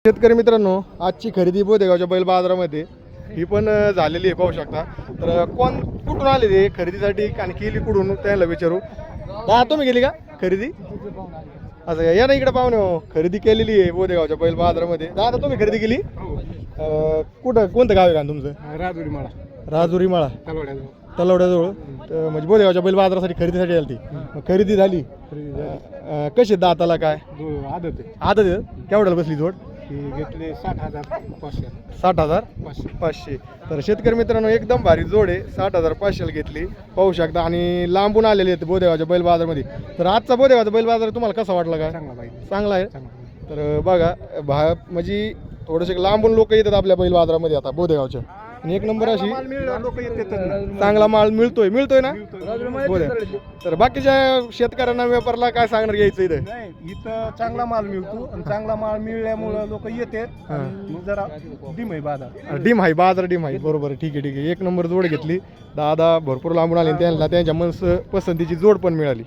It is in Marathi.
शेतकरी मित्रांनो, आजची खरेदी बोदेगावच्या बैल बाजारामध्ये ही पण झालेली आहे, पाहू शकता. तर कुठून आले ते खरेदीसाठी आणि केली कुठून त्याला विचारू. दादा तुम्ही गेली का खरेदी? असं या ना इकडे पाहुणे हो, खरेदी केलेली आहे बोदेगावच्या बैल बाजारामध्ये. दादा तुम्ही खरेदी केली कुठं, कोणतं गाव आहे का तुमचं? राजुरी माळा. राजुरी माळा तलवड्याजवळ. तर म्हणजे बोदेगावच्या बैल बाजारासाठी खरेदीसाठी आली ती. खरेदी झाली. कशी दाताला काय आदत आहे. आदत आहे? केवढ्याला बसली जोड? घेतले 60,500. 60,500. तर शेतकरी मित्रांनो एकदम भारी जोड आहे. 60,500 घेतली, पाहू शकता. आणि लांबून आलेले आहेत बोदेगावच्या बैल बाजारमध्ये. तर आजचा बोदेगावचा बैल बाजार तुम्हाला कसा वाटला? काय चांगला आहे. तर बघा म्हणजे थोडेसे लांबून लोक येतात आपल्या बैल बाजारामध्ये आता बोदेगावच्या. आणि एक नंबर अशी चांगला माल मिळतोय ना बोले. तर बाकीच्या शेतकऱ्यांना व्यापारला काय सांगणार घ्यायचं इथं? इथं चांगला माल मिळतो आणि चांगला माल मिळल्यामुळं लोक येतात. जरा डिम आहे बाजार. डिम आहे बाजार, डिम आहे. बरोबर, ठीक आहे. एक नंबर जोड घेतली. दादा भरपूर लांबून आले, त्यांना त्यांच्या पसंतीची जोड पण मिळाली.